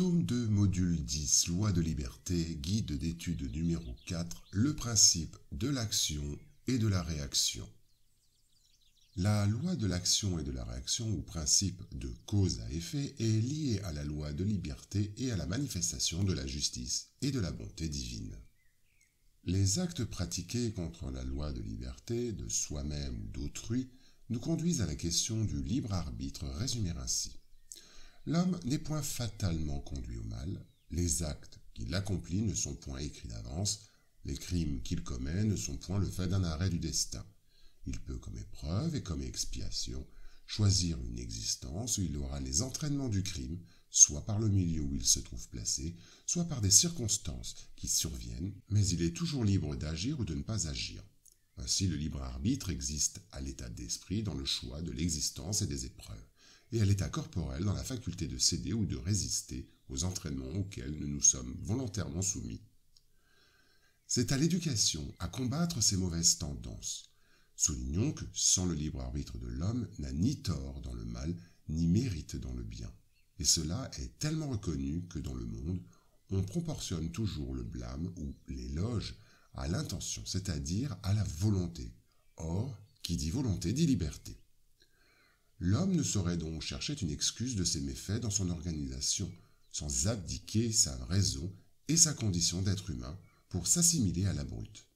Tome 2, module 10, Loi de liberté, guide d'étude numéro 4, le principe de l'action et de la réaction. La loi de l'action et de la réaction, ou principe de cause à effet, est liée à la loi de liberté et à la manifestation de la justice et de la bonté divine. Les actes pratiqués contre la loi de liberté, de soi-même ou d'autrui, nous conduisent à la question du libre arbitre résumée ainsi. L'homme n'est point fatalement conduit au mal, les actes qu'il accomplit ne sont point écrits d'avance, les crimes qu'il commet ne sont point le fait d'un arrêt du destin. Il peut, comme épreuve et comme expiation, choisir une existence où il aura les entraînements du crime, soit par le milieu où il se trouve placé, soit par des circonstances qui surviennent, mais il est toujours libre d'agir ou de ne pas agir. Ainsi, le libre arbitre existe à l'état d'esprit dans le choix de l'existence et des épreuves, et à l'état corporel dans la faculté de céder ou de résister aux entraînements auxquels nous nous sommes volontairement soumis. C'est à l'éducation à combattre ces mauvaises tendances. Soulignons que sans le libre arbitre de l'homme n'a ni tort dans le mal, ni mérite dans le bien. Et cela est tellement reconnu que dans le monde, on proportionne toujours le blâme ou l'éloge à l'intention, c'est-à-dire à la volonté. Or, qui dit volonté dit liberté. L'homme ne saurait donc chercher une excuse de ses méfaits dans son organisation, sans abdiquer sa raison et sa condition d'être humain pour s'assimiler à la brute.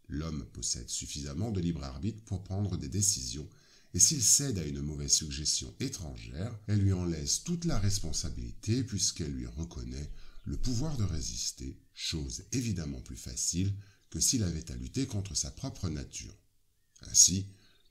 L'homme possède suffisamment de libre arbitre pour prendre des décisions, et s'il cède à une mauvaise suggestion étrangère, elle lui en laisse toute la responsabilité puisqu'elle lui reconnaît le pouvoir de résister, chose évidemment plus facile que s'il avait à lutter contre sa propre nature. Ainsi,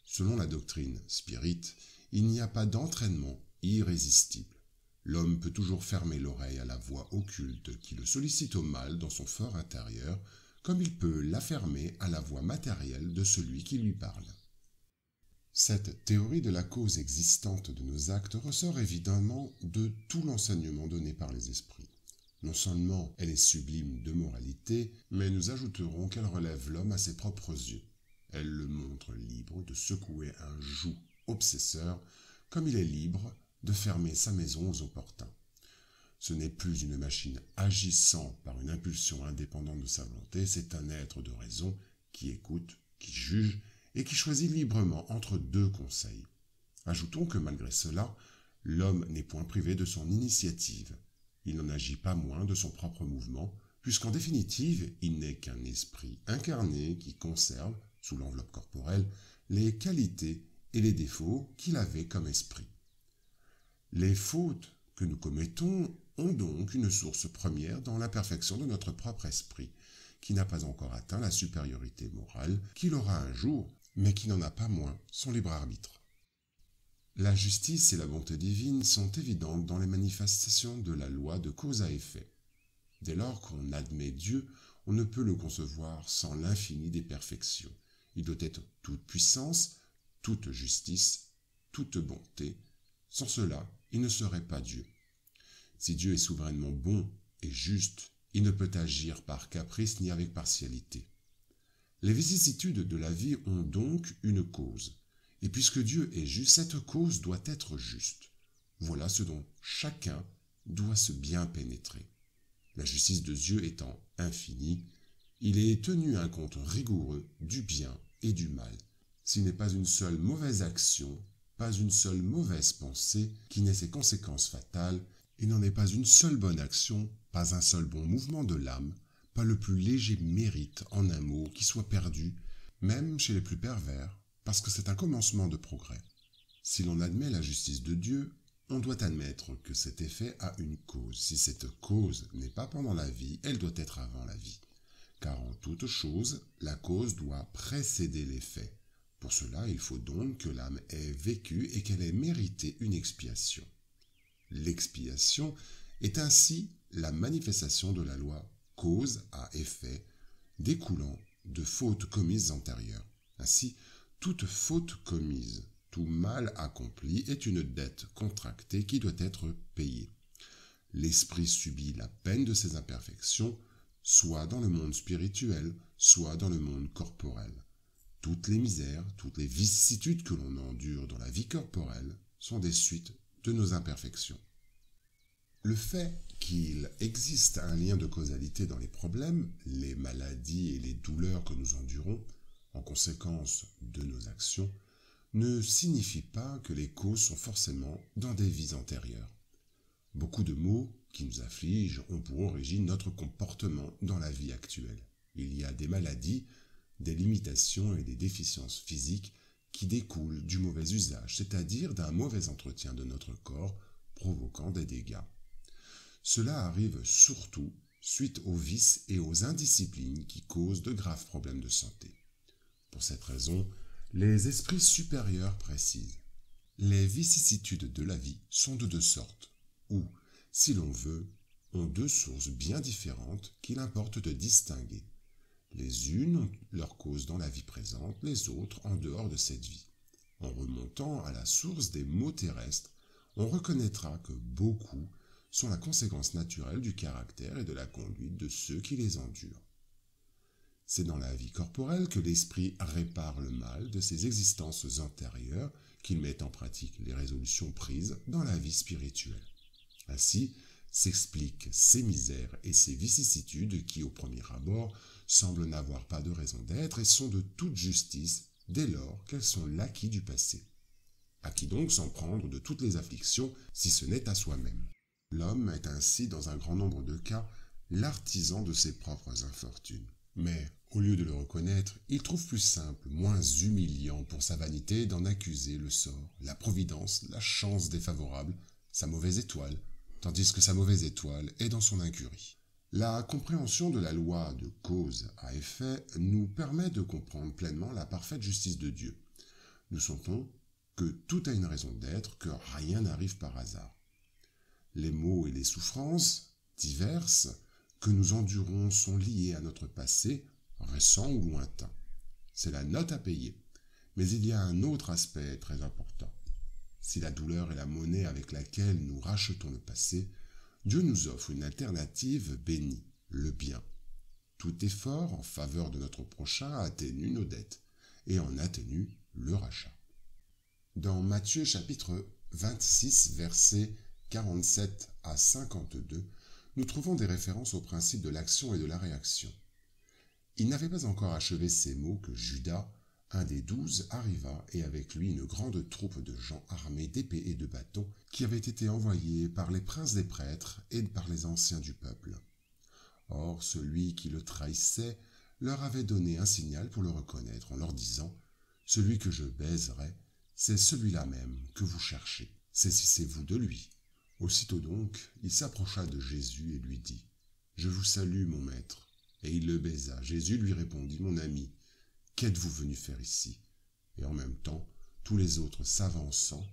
selon la doctrine spirite, il n'y a pas d'entraînement irrésistible. L'homme peut toujours fermer l'oreille à la voix occulte qui le sollicite au mal dans son fort intérieur, comme il peut la fermer à la voix matérielle de celui qui lui parle. Cette théorie de la cause existante de nos actes ressort évidemment de tout l'enseignement donné par les esprits. Non seulement elle est sublime de moralité, mais nous ajouterons qu'elle relève l'homme à ses propres yeux. Elle le montre libre de secouer un joug obsesseur, comme il est libre de fermer sa maison aux opportuns. Ce n'est plus une machine agissant par une impulsion indépendante de sa volonté, c'est un être de raison qui écoute, qui juge et qui choisit librement entre deux conseils. Ajoutons que malgré cela, l'homme n'est point privé de son initiative. Il n'en agit pas moins de son propre mouvement, puisqu'en définitive, il n'est qu'un esprit incarné qui conserve, sous l'enveloppe corporelle, les qualités et les défauts qu'il avait comme esprit. Les fautes que nous commettons ont donc une source première dans l'imperfection de notre propre esprit, qui n'a pas encore atteint la supériorité morale, qu'il aura un jour, mais qui n'en a pas moins son libre arbitre. La justice et la bonté divine sont évidentes dans les manifestations de la loi de cause à effet. Dès lors qu'on admet Dieu, on ne peut le concevoir sans l'infini des perfections. Il doit être toute puissance, toute justice, toute bonté. Sans cela, il ne serait pas Dieu. Si Dieu est souverainement bon et juste, il ne peut agir par caprice ni avec partialité. Les vicissitudes de la vie ont donc une cause, et puisque Dieu est juste, cette cause doit être juste. Voilà ce dont chacun doit se bien pénétrer. La justice de Dieu étant infinie, il est tenu un compte rigoureux du bien et du mal. S'il n'est pas une seule mauvaise action, pas une seule mauvaise pensée qui n'ait ses conséquences fatales, il n'en est pas une seule bonne action, pas un seul bon mouvement de l'âme, pas le plus léger mérite en un mot qui soit perdu, même chez les plus pervers, parce que c'est un commencement de progrès. Si l'on admet la justice de Dieu, on doit admettre que cet effet a une cause. Si cette cause n'est pas pendant la vie, elle doit être avant la vie. Car en toute chose, la cause doit précéder l'effet. Pour cela, il faut donc que l'âme ait vécu et qu'elle ait mérité une expiation. L'expiation est ainsi la manifestation de la loi cause à effet découlant de fautes commises antérieures. Ainsi, toute faute commise, tout mal accompli est une dette contractée qui doit être payée. L'esprit subit la peine de ses imperfections, soit dans le monde spirituel, soit dans le monde corporel. Toutes les misères, toutes les vicissitudes que l'on endure dans la vie corporelle sont des suites de nos imperfections. Le fait qu'il existe un lien de causalité dans les problèmes, les maladies et les douleurs que nous endurons, en conséquence de nos actions, ne signifie pas que les causes sont forcément dans des vies antérieures. Beaucoup de maux qui nous affligent ont pour origine notre comportement dans la vie actuelle. Il y a des maladies, des limitations et des déficiences physiques qui découlent du mauvais usage, c'est-à-dire d'un mauvais entretien de notre corps provoquant des dégâts. Cela arrive surtout suite aux vices et aux indisciplines qui causent de graves problèmes de santé. Pour cette raison, les esprits supérieurs précisent: les vicissitudes de la vie sont de deux sortes, ou, si l'on veut, ont deux sources bien différentes qu'il importe de distinguer. Les unes ont leur cause dans la vie présente, les autres en dehors de cette vie. En remontant à la source des maux terrestres, on reconnaîtra que beaucoup sont la conséquence naturelle du caractère et de la conduite de ceux qui les endurent. C'est dans la vie corporelle que l'esprit répare le mal de ses existences antérieures, qu'il met en pratique les résolutions prises dans la vie spirituelle. Ainsi s'expliquent ces misères et ces vicissitudes qui, au premier abord, semblent n'avoir pas de raison d'être et sont de toute justice dès lors qu'elles sont l'acquis du passé. À qui donc s'en prendre de toutes les afflictions si ce n'est à soi-même? L'homme est ainsi, dans un grand nombre de cas, l'artisan de ses propres infortunes. Mais, au lieu de le reconnaître, il trouve plus simple, moins humiliant pour sa vanité d'en accuser le sort, la providence, la chance défavorable, sa mauvaise étoile, tandis que sa mauvaise étoile est dans son incurie. La compréhension de la loi de cause à effet nous permet de comprendre pleinement la parfaite justice de Dieu. Nous sentons que tout a une raison d'être, que rien n'arrive par hasard. Les maux et les souffrances diverses que nous endurons sont liés à notre passé, récent ou lointain. C'est la note à payer. Mais il y a un autre aspect très important. Si la douleur est la monnaie avec laquelle nous rachetons le passé, Dieu nous offre une alternative bénie, le bien. Tout effort en faveur de notre prochain atténue nos dettes et en atténue le rachat. Dans Matthieu chapitre 26, versets 47 à 52, nous trouvons des références au principe de l'action et de la réaction. Il n'avait pas encore achevé ces mots que Judas, un des 12, arriva, et avec lui une grande troupe de gens armés d'épées et de bâtons, qui avaient été envoyés par les princes des prêtres et par les anciens du peuple. Or, celui qui le trahissait leur avait donné un signal pour le reconnaître, en leur disant: « Celui que je baiserai, c'est celui-là même que vous cherchez. Saisissez-vous de lui. » Aussitôt donc, il s'approcha de Jésus et lui dit: « Je vous salue, mon maître. » Et il le baisa. Jésus lui répondit: « Mon ami, qu'êtes-vous venu faire ici ?» Et en même temps, tous les autres, s'avançant,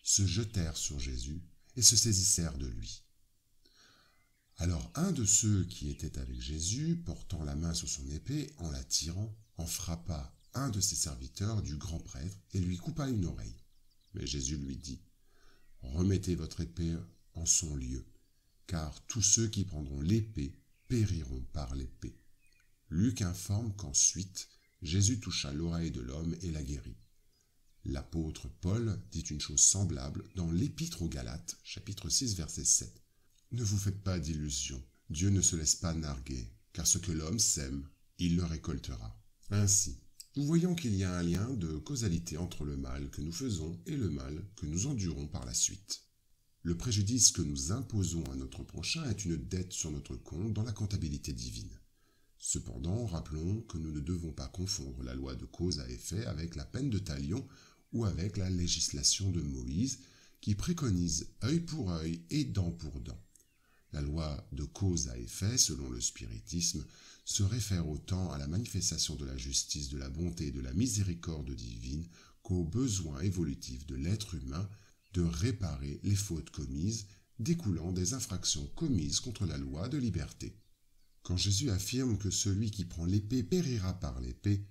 se jetèrent sur Jésus et se saisissèrent de lui. Alors un de ceux qui étaient avec Jésus, portant la main sur son épée, en la tirant, en frappa un de ses serviteurs du grand prêtre et lui coupa une oreille. Mais Jésus lui dit: « Remettez votre épée en son lieu, car tous ceux qui prendront l'épée périront par l'épée. » Luc informe qu'ensuite, Jésus toucha l'oreille de l'homme et la guérit. L'apôtre Paul dit une chose semblable dans l'Épître aux Galates, chapitre 6, verset 7. « Ne vous faites pas d'illusions, Dieu ne se laisse pas narguer, car ce que l'homme sème, il le récoltera. » Ainsi, nous voyons qu'il y a un lien de causalité entre le mal que nous faisons et le mal que nous endurons par la suite. Le préjudice que nous imposons à notre prochain est une dette sur notre compte dans la comptabilité divine. Cependant, rappelons que nous ne devons pas confondre la loi de cause à effet avec la peine de talion ou avec la législation de Moïse qui préconise œil pour œil et dent pour dent. La loi de cause à effet, selon le spiritisme, se réfère autant à la manifestation de la justice, de la bonté et de la miséricorde divine qu'au besoin évolutif de l'être humain de réparer les fautes commises découlant des infractions commises contre la loi de liberté. Quand Jésus affirme que celui qui prend l'épée périra par l'épée,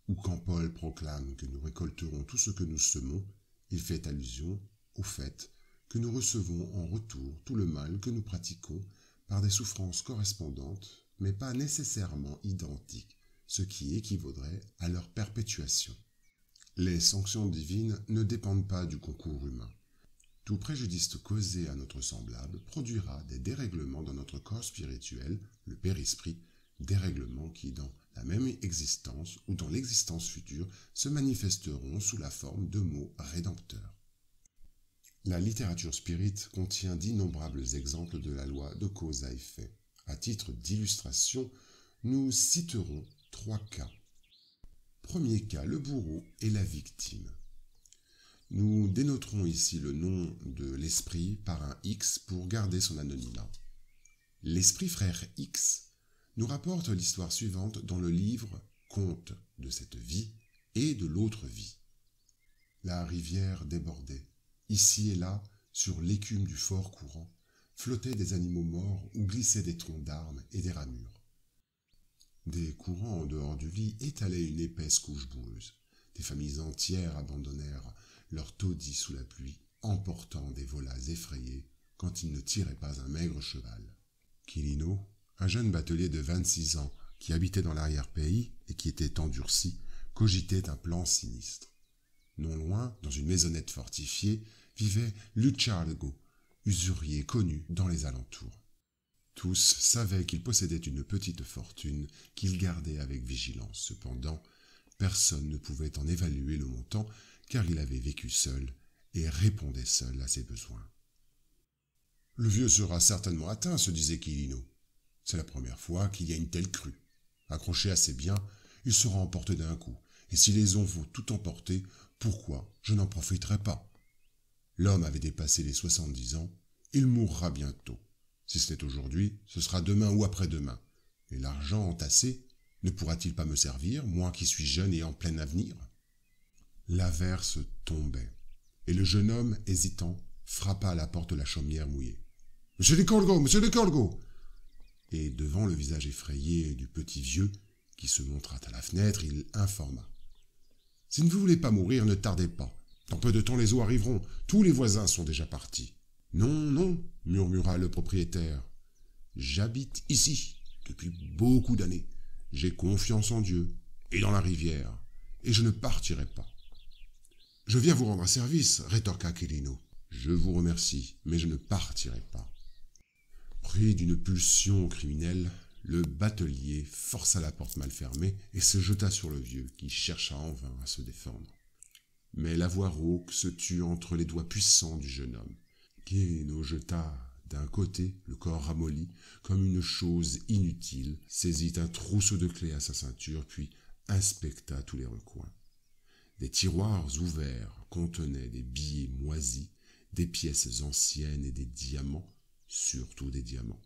ou quand Paul proclame que nous récolterons tout ce que nous semons, il fait allusion au fait que nous recevons en retour tout le mal que nous pratiquons par des souffrances correspondantes, mais pas nécessairement identiques, ce qui équivaudrait à leur perpétuation. Les sanctions divines ne dépendent pas du concours humain. Tout préjudice causé à notre semblable produira des dérèglements dans notre corps spirituel, le périsprit, dérèglements qui, dans la même existence ou dans l'existence future, se manifesteront sous la forme de mots rédempteurs. La littérature spirite contient d'innombrables exemples de la loi de cause à effet. À titre d'illustration, nous citerons 3 cas. Premier cas, le bourreau et la victime. Nous dénoterons ici le nom de l'esprit par un X pour garder son anonymat. L'esprit frère X nous rapporte l'histoire suivante dans le livre Contes de cette vie et de l'autre vie. La rivière débordait. Ici et là, sur l'écume du fort courant, flottaient des animaux morts ou glissaient des troncs d'arbres et des ramures. Des courants en dehors du lit étalaient une épaisse couche boueuse. Des familles entières abandonnèrent leur taudis sous la pluie, emportant des volailles effrayées quand ils ne tiraient pas un maigre cheval. Quilino, un jeune batelier de 26 ans qui habitait dans l'arrière-pays et qui était endurci, cogitait un plan sinistre. Non loin, dans une maisonnette fortifiée, vivait Luciargo, usurier connu dans les alentours. Tous savaient qu'il possédait une petite fortune qu'il gardait avec vigilance. Cependant, personne ne pouvait en évaluer le montant car il avait vécu seul et répondait seul à ses besoins. « Le vieux sera certainement atteint, se disait Quilino. C'est la première fois qu'il y a une telle crue. Accroché à ses biens, il sera emporté d'un coup. Et si les ondes vont tout emporter, pourquoi je n'en profiterai pas? L'homme avait dépassé les 70 ans, il mourra bientôt. Si ce n'est aujourd'hui, ce sera demain ou après-demain. Et l'argent entassé ne pourra-t-il pas me servir, moi qui suis jeune et en plein avenir? » L'averse tombait, et le jeune homme, hésitant, frappa à la porte de la chaumière mouillée. « Monsieur de Colgo, monsieur de Colgo !» Et devant le visage effrayé du petit vieux, qui se montra à la fenêtre, il informa. « Si vous ne voulez pas mourir, ne tardez pas. Dans peu de temps, les eaux arriveront. Tous les voisins sont déjà partis. »« Non, non, murmura le propriétaire. J'habite ici depuis beaucoup d'années. J'ai confiance en Dieu et dans la rivière, et je ne partirai pas. »« Je viens vous rendre un service, rétorqua Quilino. Je vous remercie, mais je ne partirai pas. » Pris d'une pulsion criminelle, le batelier força la porte mal fermée et se jeta sur le vieux, qui chercha en vain à se défendre. Mais la voix rauque se tut entre les doigts puissants du jeune homme. Quilino jeta d'un côté le corps ramolli comme une chose inutile, saisit un trousseau de clés à sa ceinture, puis inspecta tous les recoins. Des tiroirs ouverts contenaient des billets moisis, des pièces anciennes et des diamants, surtout des diamants.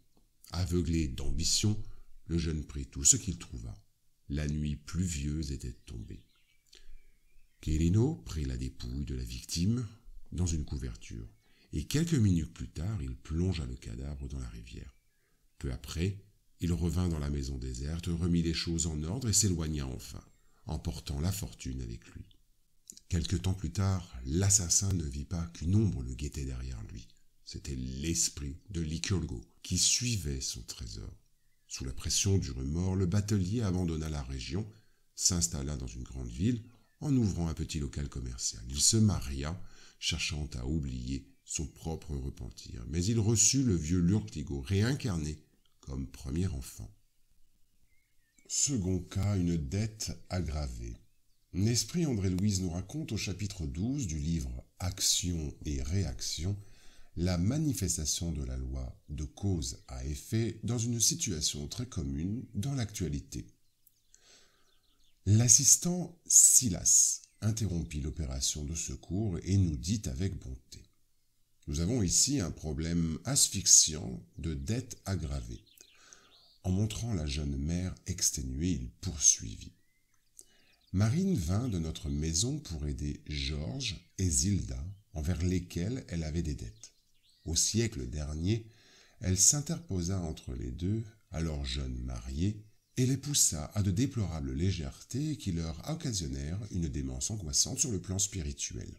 Aveuglé d'ambition, le jeune prit tout ce qu'il trouva. La nuit pluvieuse était tombée. Quilino prit la dépouille de la victime dans une couverture, et quelques minutes plus tard, il plongea le cadavre dans la rivière. Peu après, il revint dans la maison déserte, remit les choses en ordre et s'éloigna enfin, emportant la fortune avec lui. Quelque temps plus tard, l'assassin ne vit pas qu'une ombre le guettait derrière lui. C'était l'esprit de Lycurgo qui suivait son trésor. Sous la pression du remords, le batelier abandonna la région, s'installa dans une grande ville en ouvrant un petit local commercial. Il se maria, cherchant à oublier son propre repentir, mais il reçut le vieux Lurtigo réincarné comme premier enfant. Second cas, une dette aggravée. L'esprit André-Louise nous raconte au chapitre 12 du livre Action et réaction la manifestation de la loi de cause à effet dans une situation très commune dans l'actualité. L'assistant Silas interrompit l'opération de secours et nous dit avec bonté. Nous avons ici un problème asphyxiant de dette aggravée. En montrant la jeune mère exténuée, il poursuivit. Marine vint de notre maison pour aider Georges et Zilda, envers lesquels elle avait des dettes. Au siècle dernier, elle s'interposa entre les deux, alors jeunes mariés, et les poussa à de déplorables légèretés qui leur occasionnèrent une démence angoissante sur le plan spirituel.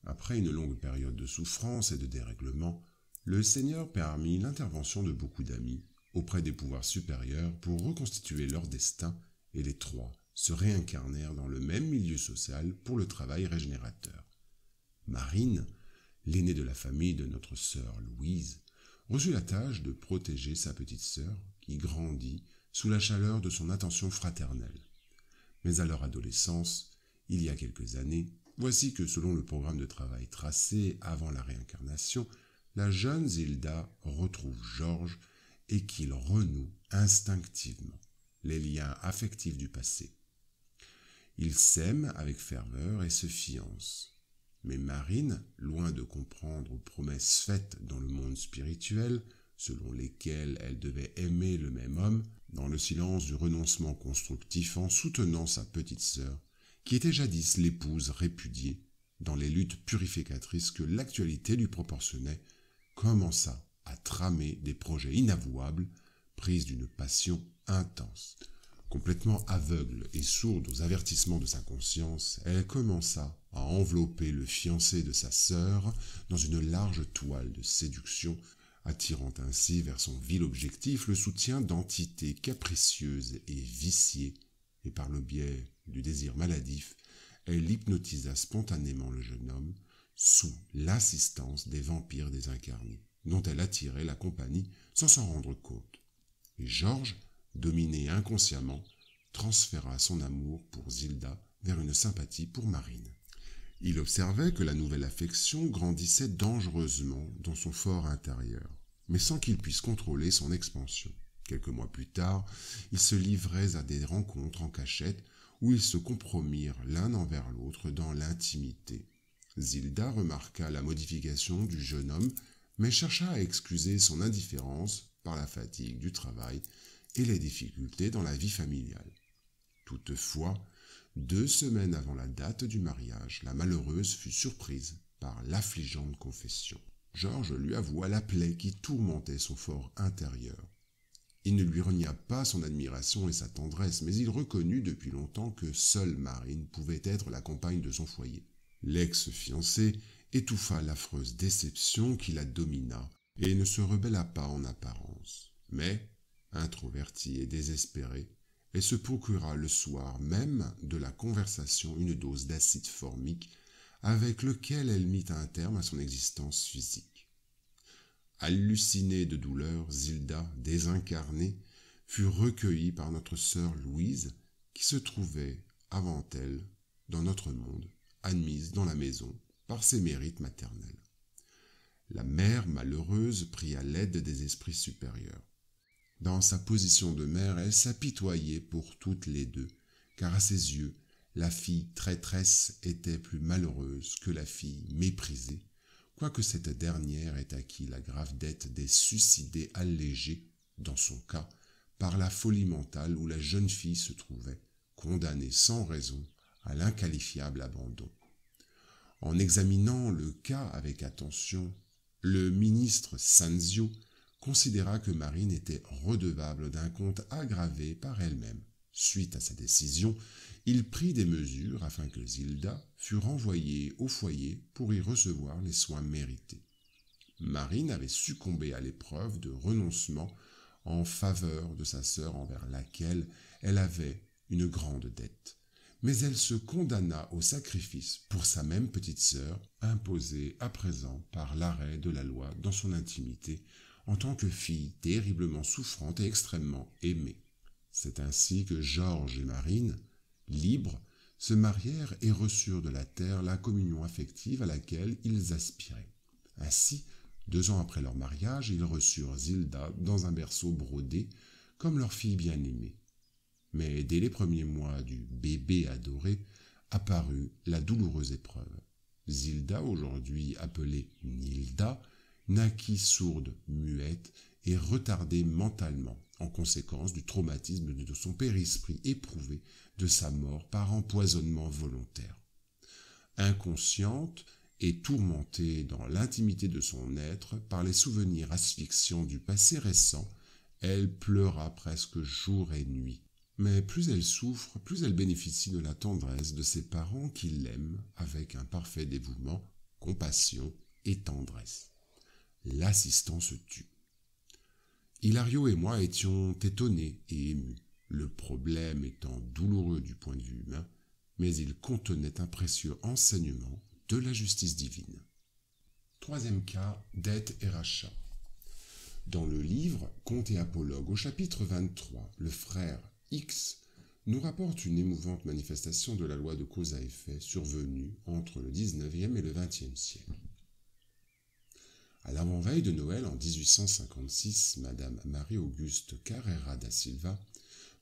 Après une longue période de souffrance et de dérèglement, le Seigneur permit l'intervention de beaucoup d'amis auprès des pouvoirs supérieurs pour reconstituer leur destin, et les trois se réincarnèrent dans le même milieu social pour le travail régénérateur. Marine, l'aîné de la famille de notre sœur Louise, reçut la tâche de protéger sa petite sœur qui grandit sous la chaleur de son attention fraternelle. Mais à leur adolescence, il y a quelques années, voici que selon le programme de travail tracé avant la réincarnation, la jeune Zilda retrouve Georges et qu'il renoue instinctivement les liens affectifs du passé. Ils s'aiment avec ferveur et se fiancent. Mais Marine, loin de comprendre aux promesses faites dans le monde spirituel, selon lesquelles elle devait aimer le même homme, dans le silence du renoncement constructif en soutenant sa petite sœur, qui était jadis l'épouse répudiée, dans les luttes purificatrices que l'actualité lui proportionnait, commença à tramer des projets inavouables, prise d'une passion intense. Complètement aveugle et sourde aux avertissements de sa conscience, elle commença à envelopper le fiancé de sa sœur dans une large toile de séduction, attirant ainsi vers son vil objectif le soutien d'entités capricieuses et viciées, et par le biais du désir maladif, elle hypnotisa spontanément le jeune homme sous l'assistance des vampires désincarnés, dont elle attirait la compagnie sans s'en rendre compte. Et Georges, dominé inconsciemment, transféra son amour pour Zilda vers une sympathie pour Marine. Il observait que la nouvelle affection grandissait dangereusement dans son fort intérieur, mais sans qu'il puisse contrôler son expansion. Quelques mois plus tard, ils se livraient à des rencontres en cachette où ils se compromirent l'un envers l'autre dans l'intimité. Zilda remarqua la modification du jeune homme, mais chercha à excuser son indifférence par la fatigue du travail et les difficultés dans la vie familiale. Toutefois, 2 semaines avant la date du mariage, la malheureuse fut surprise par l'affligeante confession. Georges lui avoua la plaie qui tourmentait son fort intérieur. Il ne lui renia pas son admiration et sa tendresse, mais il reconnut depuis longtemps que seule Marine pouvait être la compagne de son foyer. L'ex-fiancé étouffa l'affreuse déception qui la domina et ne se rebella pas en apparence. Mais, introvertie et désespérée, elle se procura le soir même de la conversation une dose d'acide formique avec lequel elle mit un terme à son existence physique. Hallucinée de douleur, Zilda, désincarnée, fut recueillie par notre sœur Louise, qui se trouvait, avant elle, dans notre monde, admise dans la maison par ses mérites maternels. La mère malheureuse pria l'aide des esprits supérieurs. Dans sa position de mère, elle s'apitoyait pour toutes les deux, car à ses yeux, la fille traîtresse était plus malheureuse que la fille méprisée, quoique cette dernière ait acquis la grave dette des suicidés allégés, dans son cas, par la folie mentale où la jeune fille se trouvait, condamnée sans raison à l'inqualifiable abandon. En examinant le cas avec attention, le ministre Sanzio considéra que Marine était redevable d'un compte aggravé par elle-même. Suite à sa décision, il prit des mesures afin que Zilda fût renvoyée au foyer pour y recevoir les soins mérités. Marine avait succombé à l'épreuve de renoncement en faveur de sa sœur envers laquelle elle avait une grande dette. Mais elle se condamna au sacrifice pour sa même petite sœur, imposée à présent par l'arrêt de la loi dans son intimité, en tant que fille terriblement souffrante et extrêmement aimée. C'est ainsi que Georges et Marine, libres, se marièrent et reçurent de la terre la communion affective à laquelle ils aspiraient. Ainsi, 2 ans après leur mariage, ils reçurent Zilda dans un berceau brodé, comme leur fille bien-aimée. Mais dès les premiers mois du bébé adoré, apparut la douloureuse épreuve. Zilda, aujourd'hui appelée Nilda, naquit sourde, muette et retardée mentalement, en conséquence du traumatisme de son périsprit éprouvé de sa mort par empoisonnement volontaire. Inconsciente et tourmentée dans l'intimité de son être par les souvenirs asphyxiants du passé récent, elle pleura presque jour et nuit. Mais plus elle souffre, plus elle bénéficie de la tendresse de ses parents qui l'aiment avec un parfait dévouement, compassion et tendresse. L'assistant se tut. Hilario et moi étions étonnés et émus, le problème étant douloureux du point de vue humain, mais il contenait un précieux enseignement de la justice divine. troisième cas, dette et rachat. Dans le livre Contes et apologues, au chapitre 23, le frère X nous rapporte une émouvante manifestation de la loi de cause à effet survenue entre le 19e et le 20e siècle. À l'avant-veille de Noël en 1856, Madame Marie-Auguste Carrera da Silva,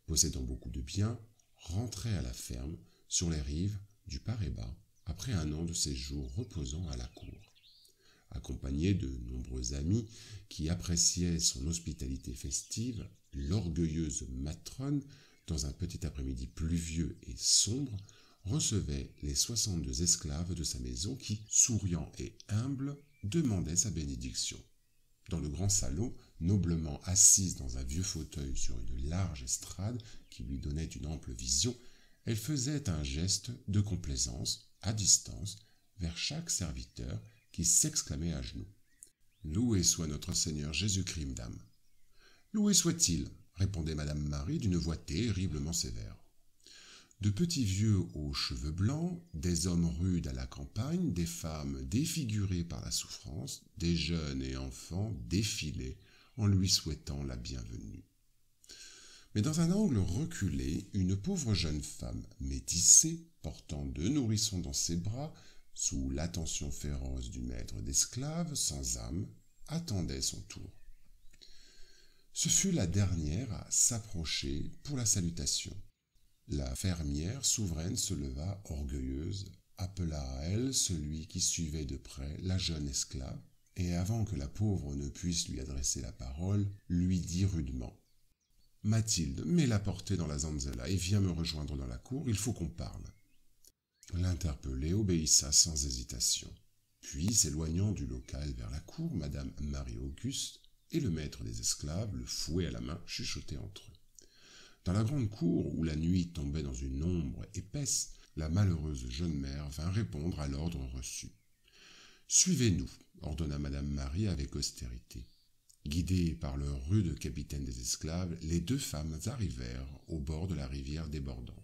possédant beaucoup de biens, rentrait à la ferme sur les rives du Paraíba après un an de séjour reposant à la cour. Accompagnée de nombreux amis qui appréciaient son hospitalité festive, l'orgueilleuse matrone, dans un petit après-midi pluvieux et sombre, recevait les 62 esclaves de sa maison qui, souriants et humbles, demandaient sa bénédiction. Dans le grand salon, noblement assise dans un vieux fauteuil sur une large estrade qui lui donnait une ample vision, elle faisait un geste de complaisance, à distance, vers chaque serviteur qui s'exclamait à genoux. « Loué soit notre Seigneur Jésus-Christ, madame. »« Loué soit-il, » répondait madame Marie d'une voix terriblement sévère. De petits vieux aux cheveux blancs, des hommes rudes à la campagne, des femmes défigurées par la souffrance, des jeunes et enfants défilaient en lui souhaitant la bienvenue. Mais dans un angle reculé, une pauvre jeune femme métissée, portant deux nourrissons dans ses bras, sous l'attention féroce du maître d'esclaves, sans âme, attendait son tour. Ce fut la dernière à s'approcher pour la salutation. La fermière souveraine se leva orgueilleuse, appela à elle celui qui suivait de près la jeune esclave, et avant que la pauvre ne puisse lui adresser la parole, lui dit rudement « Mathilde, mets-la portée dans la zanzela et viens me rejoindre dans la cour, il faut qu'on parle. » L'interpellée obéissa sans hésitation. Puis, s'éloignant du local vers la cour, madame Marie-Auguste et le maître des esclaves, le fouet à la main, chuchotaient entre eux. Dans la grande cour, où la nuit tombait dans une ombre épaisse, la malheureuse jeune mère vint répondre à l'ordre reçu. « Suivez-nous, » ordonna madame Marie avec austérité. Guidées par le rude capitaine des esclaves, les deux femmes arrivèrent au bord de la rivière débordante.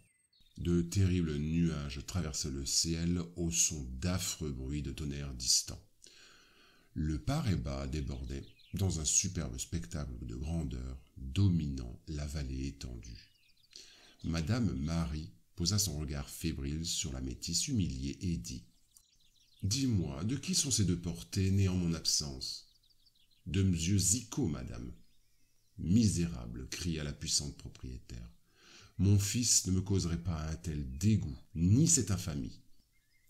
De terribles nuages traversaient le ciel au son d'affreux bruits de tonnerre distants. Le Paraíba débordait dans un superbe spectacle de grandeur, dominant la vallée étendue. Madame Marie posa son regard fébrile sur la métisse humiliée et dit « Dis-moi, de qui sont ces deux portées nées en mon absence ?»« De Monsieur Zicot, madame. »« Misérable !» cria la puissante propriétaire. « Mon fils ne me causerait pas un tel dégoût, ni cette infamie. »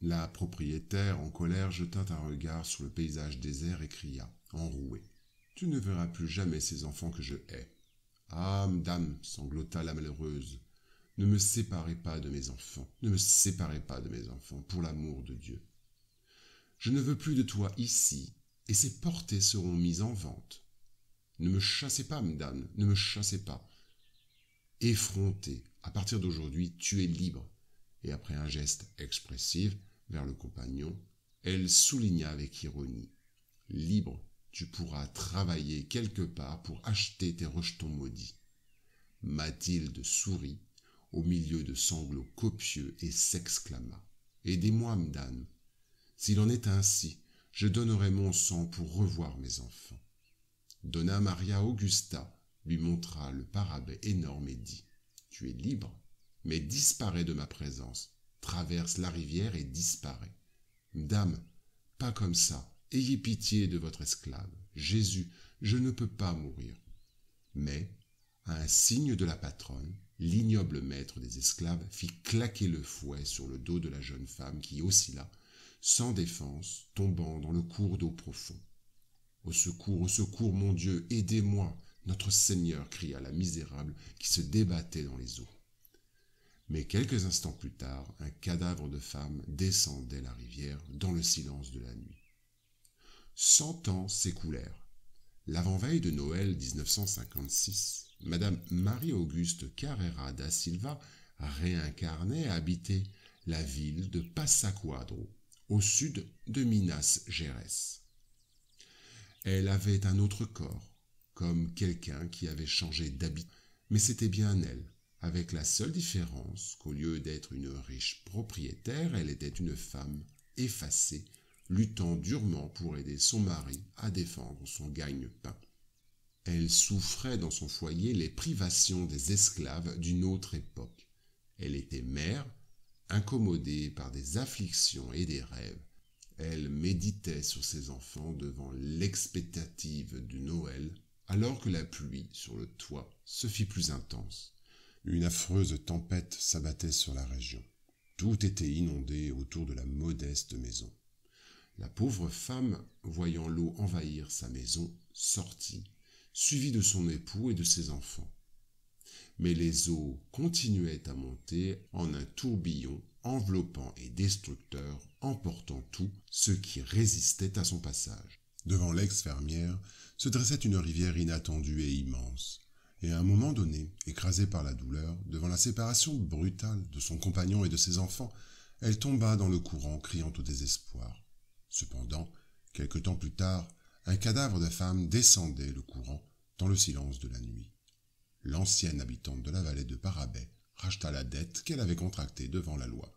La propriétaire, en colère, jeta un regard sur le paysage désert et cria, enrouée. « Tu ne verras plus jamais ces enfants que je hais. »« Ah, madame, sanglota la malheureuse, ne me séparez pas de mes enfants, ne me séparez pas de mes enfants, pour l'amour de Dieu. Je ne veux plus de toi ici, et ces portées seront mises en vente. Ne me chassez pas, madame, ne me chassez pas. » Effrontée, à partir d'aujourd'hui, tu es libre. Et après un geste expressif vers le compagnon, elle souligna avec ironie. Libre, tu pourras travailler quelque part pour acheter tes rejetons maudits. Mathilde sourit au milieu de sanglots copieux et s'exclama. Aidez-moi, madame. S'il en est ainsi, je donnerai mon sang pour revoir mes enfants. Donna Maria Augusta lui montra le parapet énorme et dit « Tu es libre, mais disparais de ma présence, traverse la rivière et disparais. Dame, pas comme ça, ayez pitié de votre esclave. Jésus, je ne peux pas mourir. » Mais, à un signe de la patronne, l'ignoble maître des esclaves fit claquer le fouet sur le dos de la jeune femme qui oscilla, sans défense, tombant dans le cours d'eau profond. « Au secours, mon Dieu, aidez-moi, notre Seigneur !» cria la misérable qui se débattait dans les eaux. Mais quelques instants plus tard, un cadavre de femme descendait la rivière dans le silence de la nuit. 100 ans s'écoulèrent. L'avant-veille de Noël 1956, Madame Marie-Auguste Carrera da Silva réincarnait à habiter la ville de Passa Quadro, au sud de Minas Gerais. Elle avait un autre corps, comme quelqu'un qui avait changé d'habit, mais c'était bien elle, avec la seule différence qu'au lieu d'être une riche propriétaire, elle était une femme effacée, luttant durement pour aider son mari à défendre son gagne-pain. Elle souffrait dans son foyer les privations des esclaves d'une autre époque. Elle était mère, incommodée par des afflictions et des rêves. Elle méditait sur ses enfants devant l'expectative du Noël, alors que la pluie sur le toit se fit plus intense. Une affreuse tempête s'abattait sur la région. Tout était inondé autour de la modeste maison. La pauvre femme, voyant l'eau envahir sa maison, sortit, suivie de son époux et de ses enfants. Mais les eaux continuaient à monter en un tourbillon enveloppant et destructeur, emportant tout ce qui résistait à son passage. Devant l'ex-fermière se dressait une rivière inattendue et immense, et à un moment donné, écrasée par la douleur, devant la séparation brutale de son compagnon et de ses enfants, elle tomba dans le courant, criant au désespoir. Cependant, quelque temps plus tard, un cadavre de femme descendait le courant dans le silence de la nuit. L'ancienne habitante de la vallée de Parabet racheta la dette qu'elle avait contractée devant la loi.